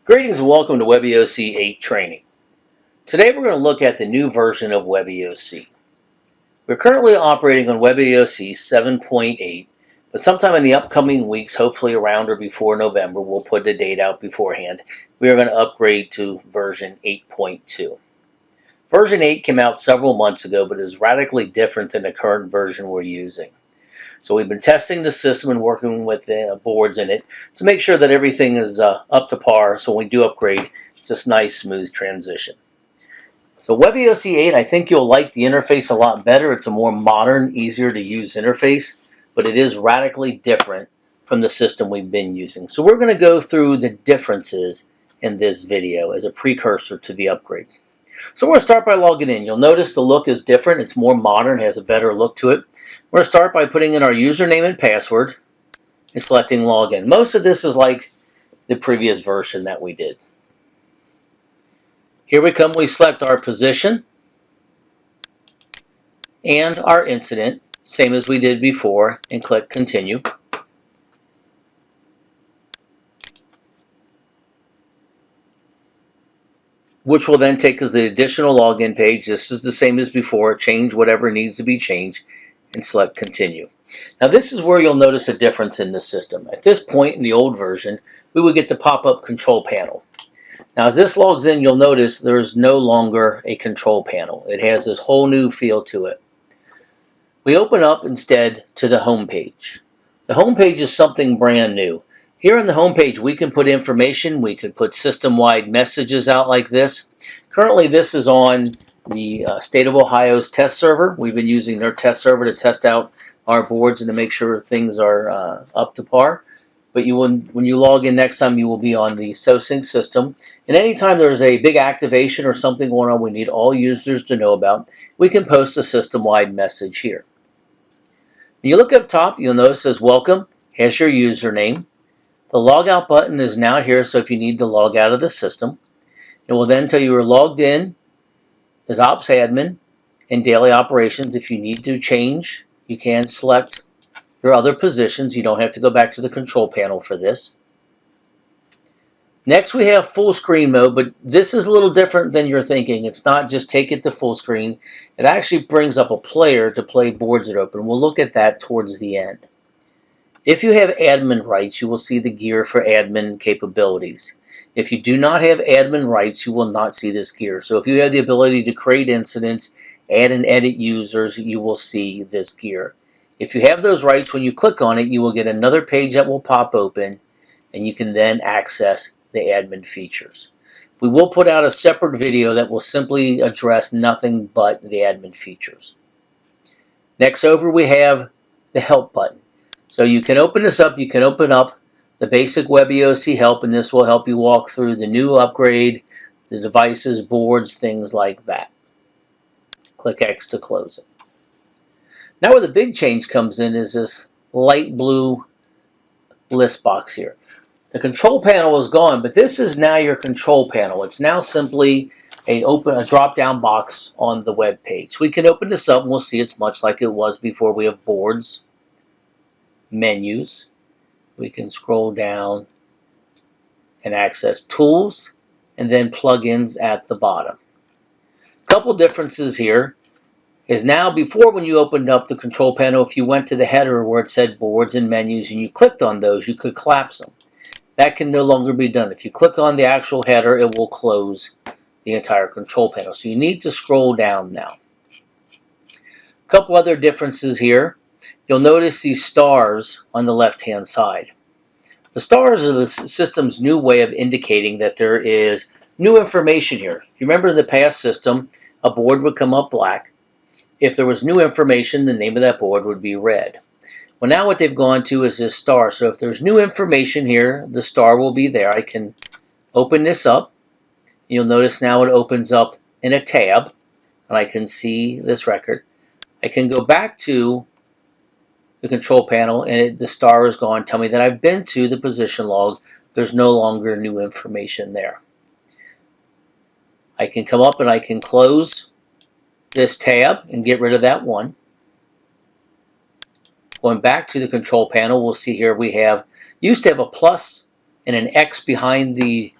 Greetings and welcome to WebEOC 8 training. Today we're going to look at the new version of WebEOC. We're currently operating on WebEOC 7.8, but sometime in the upcoming weeks, hopefully around or before November, we'll put the date out beforehand, we are going to upgrade to version 8.2. Version 8 came out several months ago, but is radically different than the current version we're using. So we've been testing the system and working with the boards in it to make sure that everything is up to par, so when we do upgrade, it's this nice smooth transition. So WebEOC 8, I think you'll like the interface a lot better. It's a more modern, easier to use interface, but it is radically different from the system we've been using. So we're going to go through the differences in this video as a precursor to the upgrade. So we're going to start by logging in. You'll notice the look is different. It's more modern, has a better look to it. We're going to start by putting in our username and password and selecting login. Most of this is like the previous version that we did. Here we come, we select our position and our incident, same as we did before, and click continue. Which will then take us to the additional login page. This is the same as before. Change whatever needs to be changed and select continue. Now this is where you'll notice a difference in the system. At this point in the old version, we would get the pop-up control panel. Now as this logs in, you'll notice there's no longer a control panel. It has this whole new feel to it. We open up instead to the home page. The home page is something brand new. Here on the home page, we can put information. We could put system-wide messages out like this. Currently, this is on the State of Ohio's test server. We've been using their test server to test out our boards and to make sure things are up to par. But when you log in next time, you will be on the SOSINK system. And anytime there's a big activation or something going on we need all users to know about, we can post a system-wide message here. When you look up top, you'll notice it says welcome, has your username. The logout button is now here, so if you need to log out of the system, it will then tell you you're logged in as ops admin and daily operations. If you need to change, you can select your other positions. You don't have to go back to the control panel for this. Next, we have full screen mode, but this is a little different than you're thinking. It's not just take it to full screen. It actually brings up a player to play boards that open. We'll look at that towards the end. If you have admin rights, you will see the gear for admin capabilities. If you do not have admin rights, you will not see this gear. So if you have the ability to create incidents, add and edit users, you will see this gear. If you have those rights, when you click on it, you will get another page that will pop open, and you can then access the admin features. We will put out a separate video that will simply address nothing but the admin features. Next over, we have the help button. So you can open this up. You can open up the basic WebEOC help, and this will help you walk through the new upgrade, the devices, boards, things like that. Click X to close it. Now where the big change comes in is this light blue list box here. The control panel is gone, but this is now your control panel. It's now simply a drop-down box on the web page. We can open this up and we'll see it's much like it was before. We have boards, menus. We can scroll down and access tools and then plugins at the bottom. A couple differences here is now before when you opened up the control panel, if you went to the header where it said boards and menus and you clicked on those, you could collapse them. That can no longer be done. If you click on the actual header, it will close the entire control panel. So you need to scroll down now. A couple other differences here. You'll notice these stars on the left-hand side. The stars are the system's new way of indicating that there is new information here. If you remember in the past system, a board would come up black. If there was new information, the name of that board would be red. Well, now what they've gone to is this star. So if there's new information here, the star will be there. I can open this up. You'll notice now it opens up in a tab, and I can see this record. I can go back to the control panel, and the star is gone. Tell me that I've been to the position log. There's no longer new information there. I can come up and I can close this tab and get rid of that one. Going back to the control panel, we'll see here we have used to have a plus and an X behind the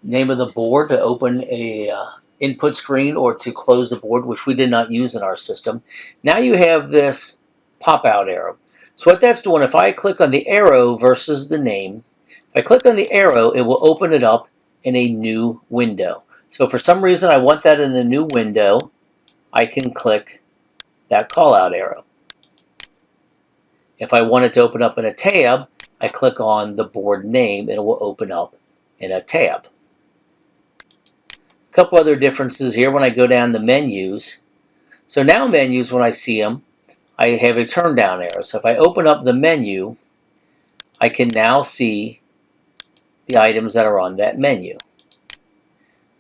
name of the board to open a input screen or to close the board, which we did not use in our system. Now you have this pop-out arrow. So what that's doing, if I click on the arrow versus the name, if I click on the arrow, it will open it up in a new window. So for some reason I want that in a new window, I can click that call-out arrow. If I want it to open up in a tab, I click on the board name and it will open up in a tab. A couple other differences here when I go down the menus. So now menus, when I see them, I have a turn down arrow. So if I open up the menu, I can now see the items that are on that menu.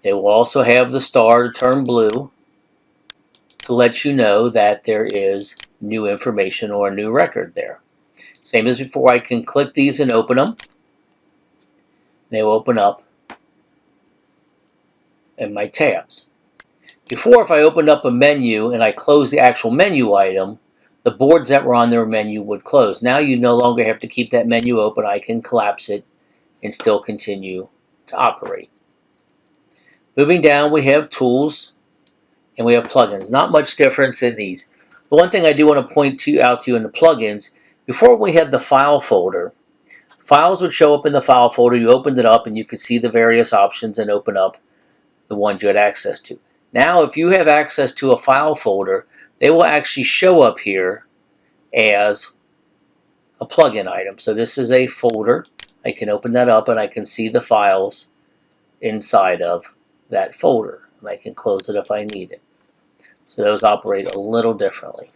It will also have the star to turn blue to let you know that there is new information or a new record there. Same as before, I can click these and open them. They will open up in my tabs. Before, if I opened up a menu and I closed the actual menu item, the boards that were on their menu would close. Now you no longer have to keep that menu open. I can collapse it and still continue to operate. Moving down, we have tools and we have plugins. Not much difference in these. The one thing I do want to point out to you in the plugins, before we had the file folder, files would show up in the file folder. You opened it up and you could see the various options and open up the ones you had access to. Now, if you have access to a file folder, they will actually show up here as a plugin item. So this is a folder. I can open that up and I can see the files inside of that folder. And I can close it if I need it. So those operate a little differently.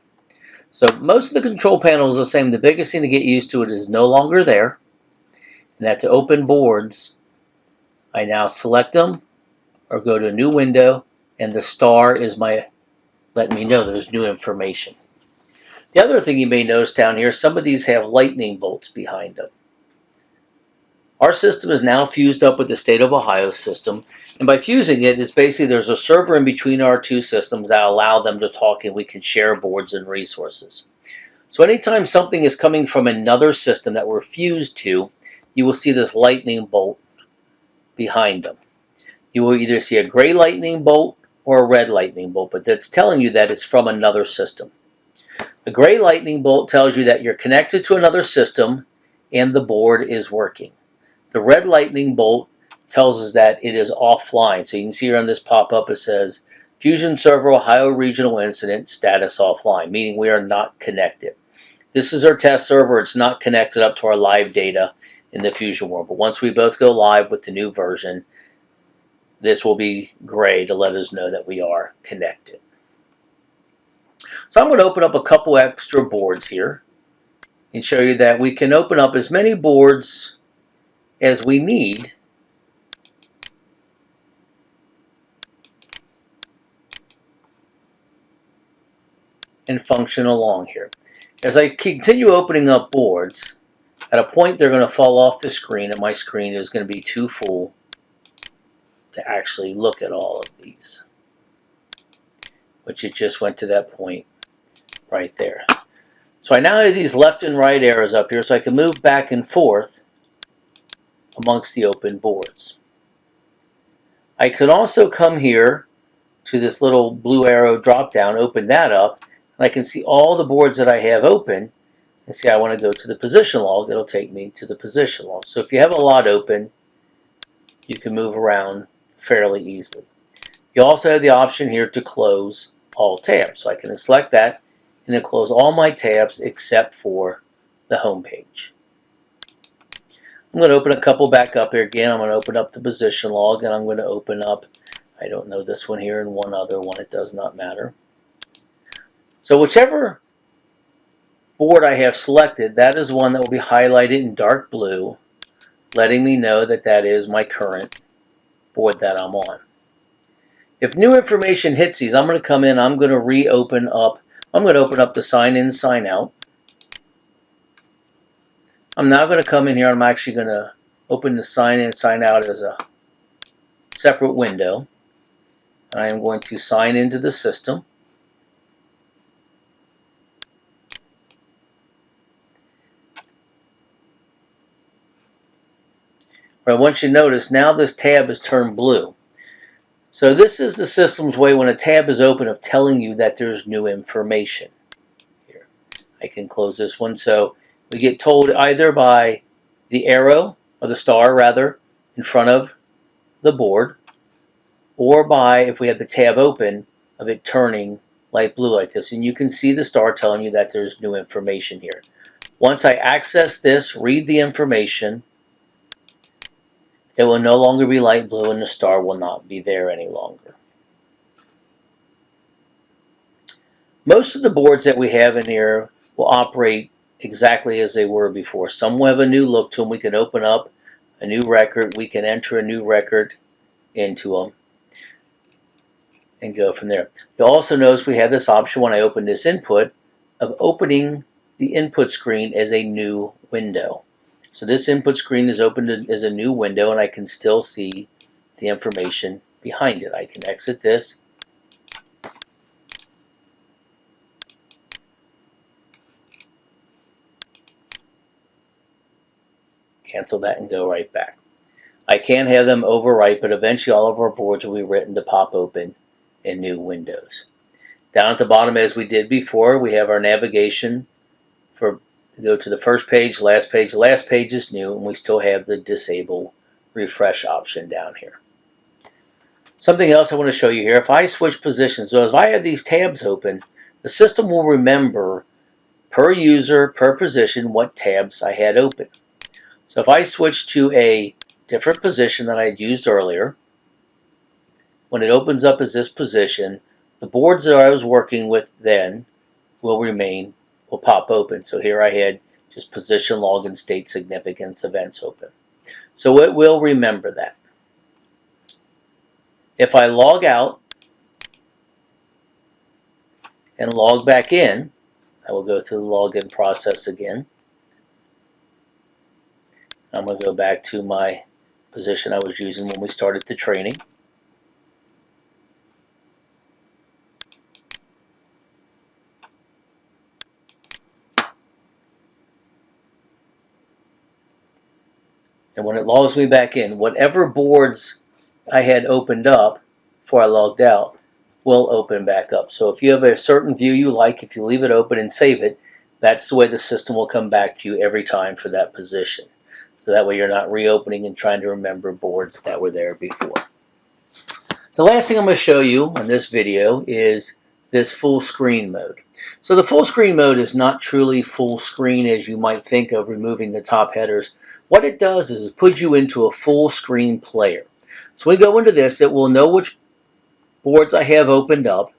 So most of the control panel is the same. The biggest thing to get used to, it is no longer there. And that to open boards, I now select them or go to a new window, and the star is letting me know there's new information. The other thing you may notice down here, some of these have lightning bolts behind them. Our system is now fused up with the state of Ohio system, and by fusing it, it's basically there's a server in between our two systems that allow them to talk, and we can share boards and resources. So anytime something is coming from another system that we're fused to, you will see this lightning bolt behind them. You will either see a gray lightning bolt or a red lightning bolt, but that's telling you that it's from another system. The gray lightning bolt tells you that you're connected to another system and the board is working. The red lightning bolt tells us that it is offline. So you can see here on this pop-up it says Fusion Server Ohio Regional Incident status offline, meaning we are not connected. This is our test server. It's not connected up to our live data in the Fusion world. But once we both go live with the new version, this will be gray to let us know that we are connected. So I'm going to open up a couple extra boards here and show you that we can open up as many boards as we need and function along here. As I continue opening up boards, at a point they're going to fall off the screen and my screen is going to be too full to actually look at all of these, which it just went to that point right there. So I now have these left and right arrows up here so I can move back and forth amongst the open boards. I could also come here to this little blue arrow drop down, open that up, and I can see all the boards that I have open and see I want to go to the position log. It'll take me to the position log. So if you have a lot open, you can move around fairly easily. You also have the option here to close all tabs. So I can select that and it'll close all my tabs except for the home page. I'm going to open a couple back up here again. I'm going to open up the position log and I'm going to open up, I don't know, this one here and one other one. It does not matter. So whichever board I have selected, that is one that will be highlighted in dark blue, letting me know that that is my current board that I'm on. If new information hits these, I'm going to come in, I'm going to reopen up, I'm going to open up the sign in, sign out. I'm now going to come in here, I'm actually going to open the sign in, sign out as a separate window. And I am going to sign into the system. But I want you to notice now this tab is turned blue. So this is the system's way when a tab is open of telling you that there's new information. Here, I can close this one. So we get told either by the arrow, or the star rather, in front of the board, or by, if we have the tab open, of it turning light blue like this. And you can see the star telling you that there's new information here. Once I access this, read the information, it will no longer be light blue and the star will not be there any longer. Most of the boards that we have in here will operate exactly as they were before. Some will have a new look to them. We can open up a new record. We can enter a new record into them and go from there. You'll also notice we have this option when I open this input of opening the input screen as a new window. So this input screen is opened as a new window and I can still see the information behind it. I can exit this. Cancel that and go right back. I can have them overwrite, but eventually all of our boards will be written to pop open in new windows. Down at the bottom, as we did before, we have our navigation for to go to the first page, last page. The last page is new, and we still have the disable refresh option down here. Something else I want to show you here, if I switch positions, so if I have these tabs open, the system will remember per user, per position, what tabs I had open. So if I switch to a different position that I had used earlier, when it opens up as this position, the boards that I was working with then will pop open. So here I had just position, log, and state significance events open. So it will remember that. If I log out and log back in, I will go through the login process again. I'm going to go back to my position I was using when we started the training. And when it logs me back in, whatever boards I had opened up before I logged out will open back up. So if you have a certain view you like, if you leave it open and save it, that's the way the system will come back to you every time for that position. So that way you're not reopening and trying to remember boards that were there before. The last thing I'm going to show you in this video is this full screen mode. So the full screen mode is not truly full screen as you might think of removing the top headers. What it does is it puts you into a full screen player. So when we go into this, it will know which boards I have opened up,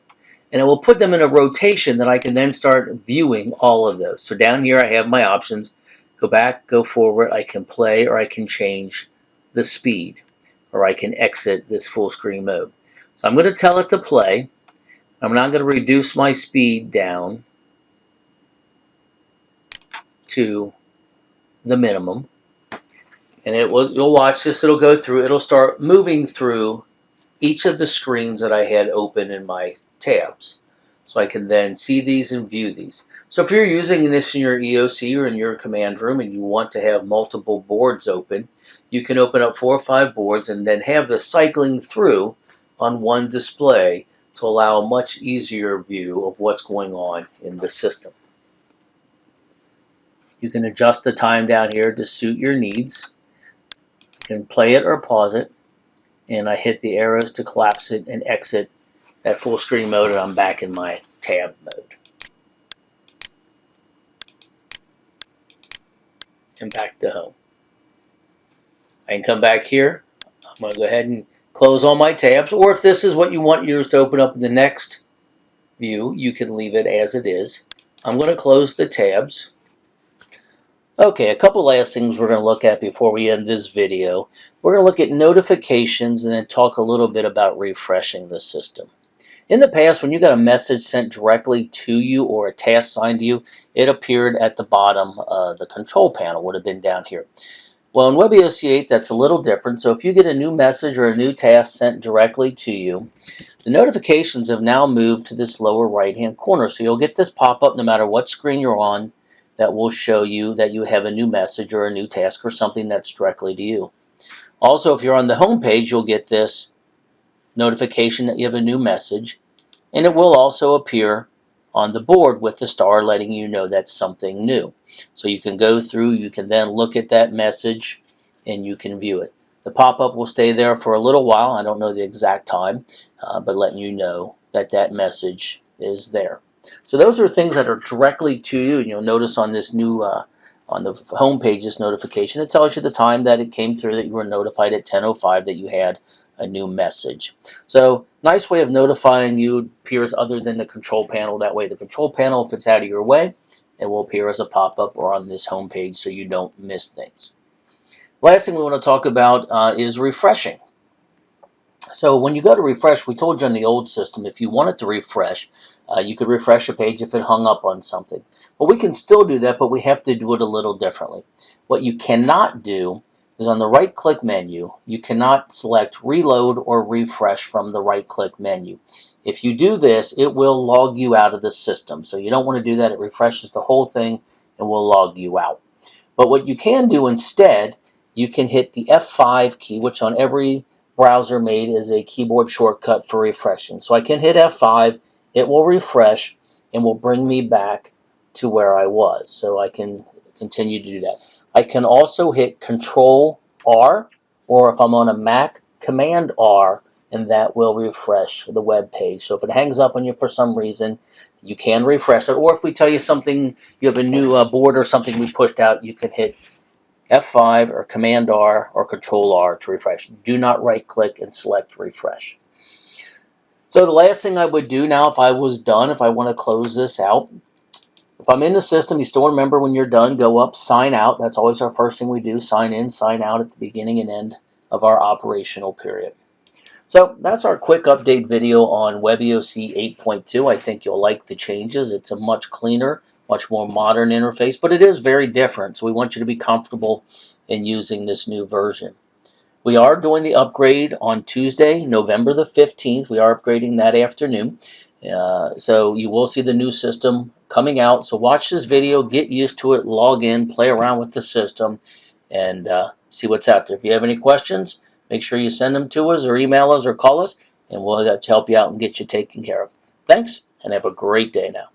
and it will put them in a rotation that I can then start viewing all of those. So down here I have my options. Go back, go forward, I can play, or I can change the speed, or I can exit this full screen mode. So I'm going to tell it to play. I'm now going to reduce my speed down to the minimum. And you'll watch this, it'll go through, it'll start moving through each of the screens that I had open in my tabs. So I can then see these and view these. So if you're using this in your EOC or in your command room and you want to have multiple boards open, you can open up 4 or 5 boards and then have the cycling through on one display to allow a much easier view of what's going on in the system. You can adjust the time down here to suit your needs. You can play it or pause it, and I hit the arrows to collapse it and exit that full screen mode, and I'm back in my tab mode. And back to home. I can come back here. I'm going to go ahead and close all my tabs, or if this is what you want yours to open up in the next view, you can leave it as it is. I'm going to close the tabs. Okay, a couple last things we're going to look at before we end this video. We're going to look at notifications and then talk a little bit about refreshing the system. In the past, when you got a message sent directly to you or a task signed to you, it appeared at the bottom. The control panel would have been down here. Well, in WebEOC 8, that's a little different. So if you get a new message or a new task sent directly to you, the notifications have now moved to this lower right-hand corner. So you'll get this pop-up no matter what screen you're on that will show you that you have a new message or a new task or something that's directly to you. Also, if you're on the home page, you'll get this notification that you have a new message, and it will also appear on the board with the star letting you know that's something new. So you can go through, you can then look at that message, and you can view it. The pop-up will stay there for a little while. I don't know the exact time, but letting you know that that message is there. So those are things that are directly to you, and you'll notice on this new on the home page, this notification, it tells you the time that it came through, that you were notified at 10:05 that you had a new message. So nice way of notifying you appears other than the control panel. That way the control panel, if it's out of your way, it will appear as a pop-up or on this home page so you don't miss things. Last thing we want to talk about is refreshing. So when you go to refresh, we told you on the old system, if you wanted to refresh, you could refresh a page if it hung up on something. Well, we can still do that, but we have to do it a little differently. What you cannot do is on the right-click menu, you cannot select reload or refresh from the right-click menu. If you do this, it will log you out of the system. So you don't want to do that. It refreshes the whole thing and will log you out. But what you can do instead, you can hit the F5 key, which on every browser made is a keyboard shortcut for refreshing. So I can hit F5, it will refresh, and will bring me back to where I was. So I can continue to do that. I can also hit Control R, or if I'm on a Mac, Command R, and that will refresh the web page. So if it hangs up on you for some reason, you can refresh it. Or if we tell you something, you have a new board or something we pushed out, you can hit F5 or Command R or Control R to refresh. Do not right click and select refresh. So the last thing I would do now if I was done, if I want to close this out, if I'm in the system, you still remember when you're done, go up, sign out. That's always our first thing we do, sign in, sign out at the beginning and end of our operational period. So that's our quick update video on WebEOC 8.2. I think you'll like the changes. It's a much cleaner, much more modern interface, but it is very different. So we want you to be comfortable in using this new version. We are doing the upgrade on Tuesday, November the 15th. We are upgrading that afternoon. So you will see the new system coming out. So watch this video, get used to it, log in, play around with the system, and see what's out there. If you have any questions, make sure you send them to us or email us or call us, and we'll help you out and get you taken care of. Thanks, and have a great day now.